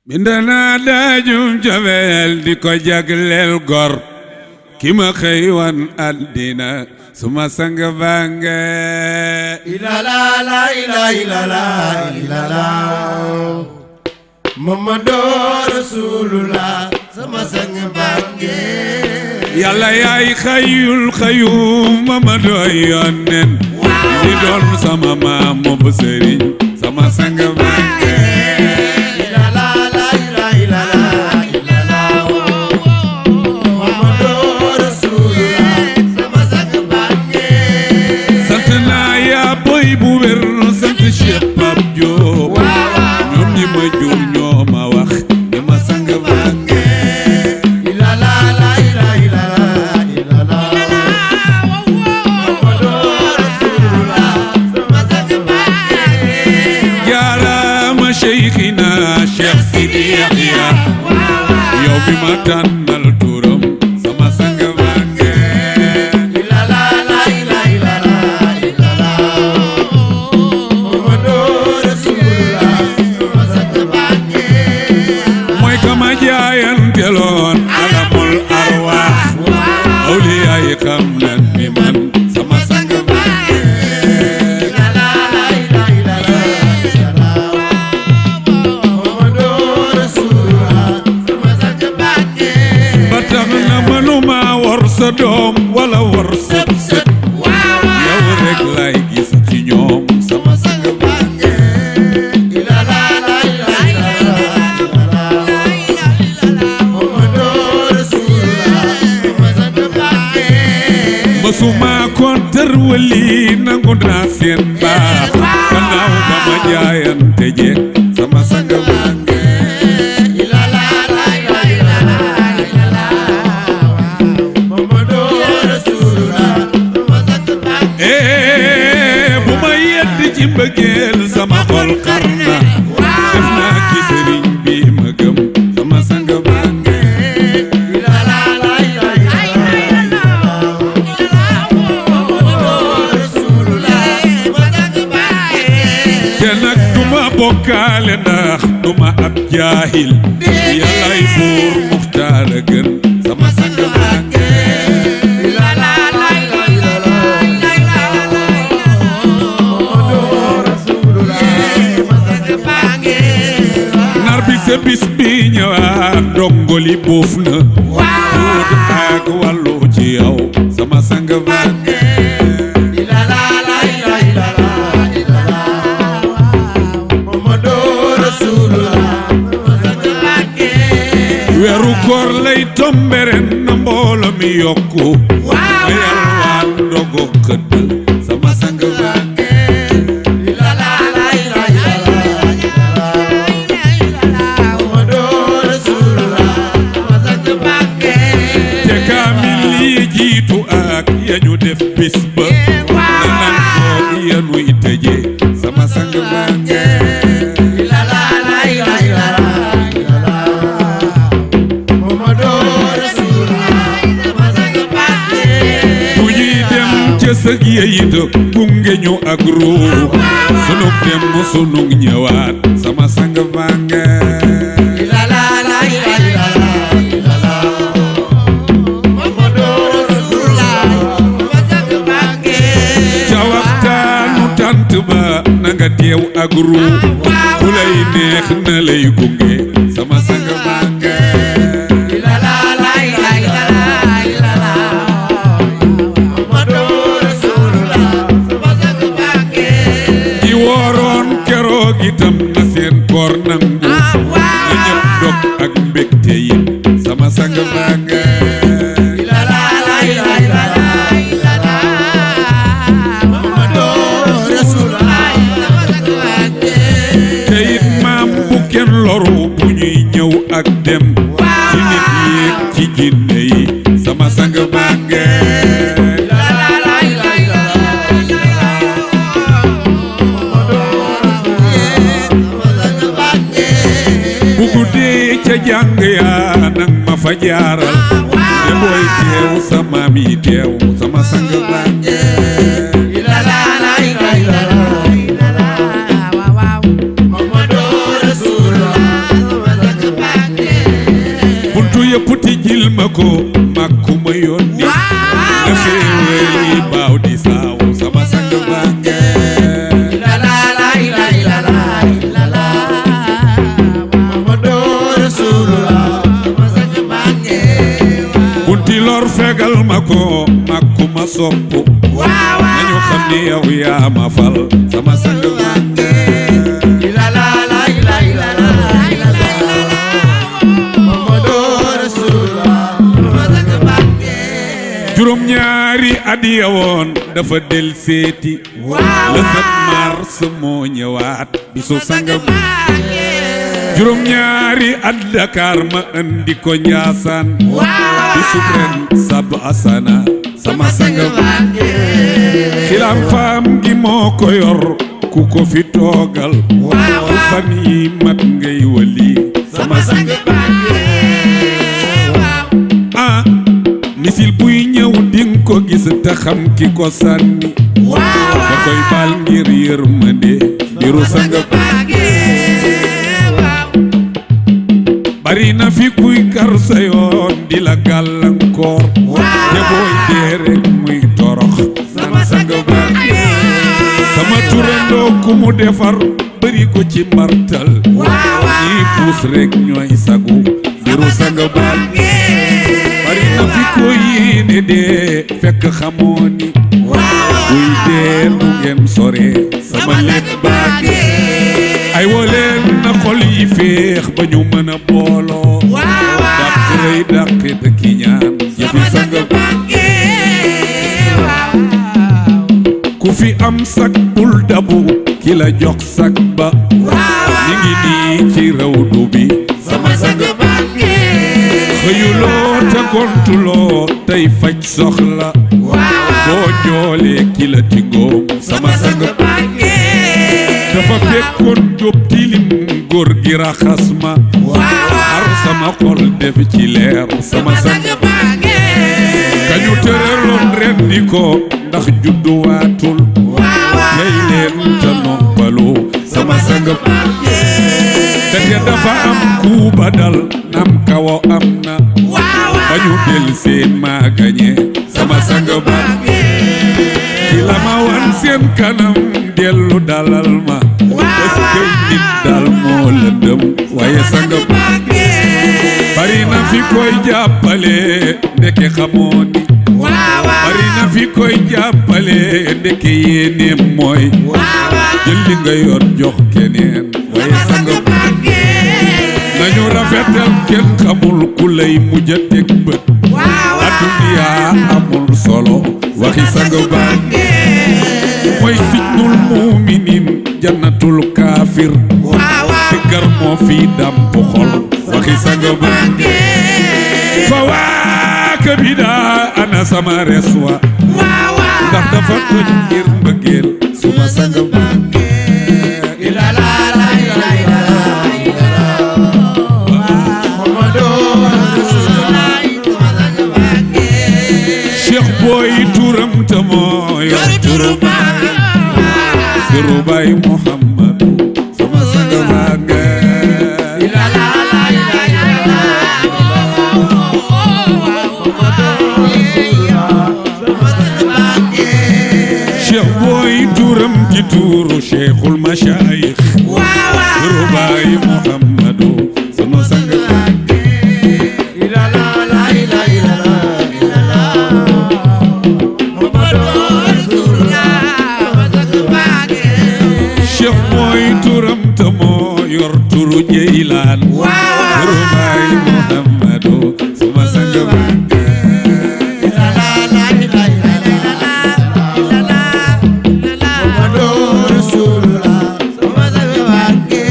bindana daajum jabel di ko jagleel gor ki ma xëy wan àddina suma sang bange ilala la ilala ilala Muhammadu Rasulullah sama sang bange yàlla yaay xayul xayum Mamadu yonen di doon sama maam bu sëriñ sama sang bange ilala la ilala Muhammadu Rasulullah sama sang bange sant naa yaa boy bu wér sant Cheikh Pape Diop ñoom ñi ma jur ñoo ma wax ni ma sang bange Cheikhina Cheikh Sidi Yahya yow bi ma tànnal turam sama sang bange ilala Muhammadu Rasulullah sama sang bange mooy kama jaayanteloon alamul arwaax awliya yi xam nan ni man sama sang bange sa doom wala war sët sët yow rek lay gis ci ñoom sama sang bange ilala Muhammadu Rasulullah sama sang bange masuma kontar wali nangu naa seen baax gannaaw ba ma jaayante je sama sang bange ci mbëggeel sama xol xarna def naa ci sëriñ bi ma gëm sama sang bange te nag duma bokkaale ndax duma ab jaahil yàllaay buur muxtaar a gën sama sang bange sa bis bi ñëwaat ndongoli buuf na wut ak wàllu ci yow sama sang bange ilala Muhammadu Rasulullah sama sang bange weeru koor lay tomberen na mboolo mi yokku ma yalwaan ndogo xëddal sama sang bange yañu def bis ba nanan ko yanuy tëje sama sang bange ilala Muhammadu Rasulullah sama sang bange bu ñuy dem ca sëg yeyit gunge ñu ak ruux sunug dem sunug ñëwaat sama sang bange ba na nga teew ak ruux bu lay neex na lay gunge sama sang bange ilala Muhammadu Rasulullah sama sang bange di wooroon keroog itam na seen koor nangu na ñëpp dog ak mbégte yi sama sang bange loru bu ñuy ñëw ak dem ci nit yi ci jinne yi sama sang bange bu guddee ca jàng yaa nang ma fa jaaral te booy teew sa maam yi teew sama sang bange Muhammadu Rasulullah ko makuma yónni na féewali baaw di saaw sama sang bange la la la la la la la Muhammadu Rasulullah sama sang bange bunti lor fegal ma ko makuma sopp nañu xam ni yow yaa ma fal sama sang bange la la la la la la Muhammadu Rasulullah sama sang bange juróom ñaari adiya woon dafa del seeti le 7 mars moo ñëwaat bisu sang bange juróom ñaari at Dakar ma andi ko Njaasaan bisu ren sab asana sama sang bange xilaam faam gi moo ko yor ku ko fi toogal ku fan yi mat ngay wali sama sang bange ah misil buy ñëw ding ko gis te xam ki ko sànni da koy baal ngir yërmande diru sang bange bari na fi kuy kar sa yoon di la gàllankoor te booy dee rek muy torox sama sang bange sama turandoo ku mu defar bari ko ci mbartal ñi puus rek ñooy sagu diru sang bange bari na fi ko yéene dee fekk xamoo ni kuy dee nu ngeen sore sama lépp bange ay woleen na xol yi féex ba ñu mën a booloo dàq rëy dàqit ki ñaan yëfi sang bange ku fi am sak bul dabu ki la jox sak ba ñi ngi nii ci rawdu bi sama sang bange xëyuloo te gontuloo tey faj soxla boo joolee ki la tingoom sama sang bange dafa fekkoon jóob tilim góor gi raxas ma ar sama xol def ci leer sama sang bange kañu tëraloon ren di ko ndax judduwaatul tey leen te noppalu sama sang bange te dafa am ku badal nam kawo am na ba ñu del seen maa gañe sama sang bange ci la ma wan seen kanam dellu dalal ma est-ce que nit dal moo lëndëm waaye sang bange bari na fi koy jàppale ndeke xamoo ni bari na fi koy jàppale ndeke yéeneem mooy jël li nga yor jox keneen waaye sang bange nañu rafetal kenn xamul ku lay mujj a teg bët adduniya amul solo waxi sang bange mooy sijnul muuminin jannatul kaafir si gar moo fi damp xol waxi sang bange fa waaka bi daa ana sama reswa ndax dafa toj ngir mbëggeel suma sang bange ila la la ila ila Cheikh Boy turam te moo yor turu baay siru baay Muhammadu sama sang bange ila la la ila ila Cheikh Boy turam ci turu Cheikhul Mashayikh siru baay Muhammadu sama sang bange ila la la ila ila Cheikh mooy turam te moo yor turu Jeylaan turu baay Muhammadu sama sang bange la la la la la Muhammadu Rasulullah sama sang bange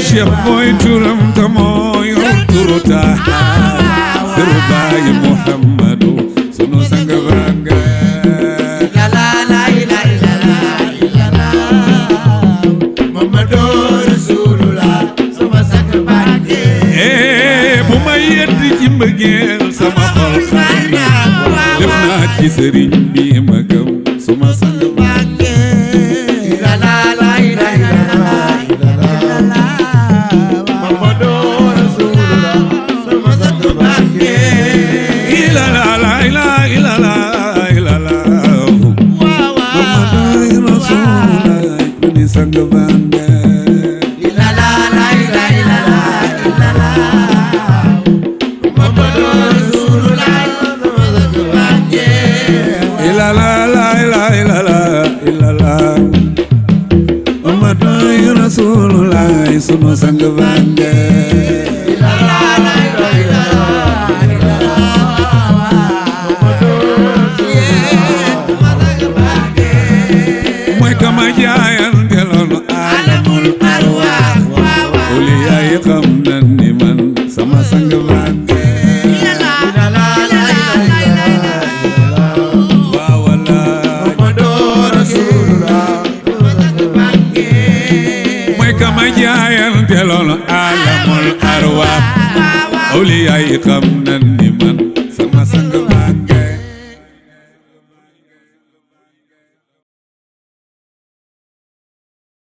Cheikh mooy turam te moo yor turu Taha turu baay Muhammadu sunu sang bange la la la la la Muhammadu Rasulullah sama sang bange bu ma yedd ci mbëggeel sama xol xam def naa ci sëriñ bi ma gëm sama sang bange la la la la la Muhammadu Rasulullah sama sang bange sang bange la la la la la la la Muhammadu Rasulullah sama sang bange la la la la la la la Muhammadu Rasulullah sunu sang bange la la la la la kama jaayante loolu alamul arwaax uli yaay xam na ni man sama sang bange waaw wallaay Muhammadu Rasulullah mooy kama jaayante loolu alamul arwaax uli yaay xam na ni man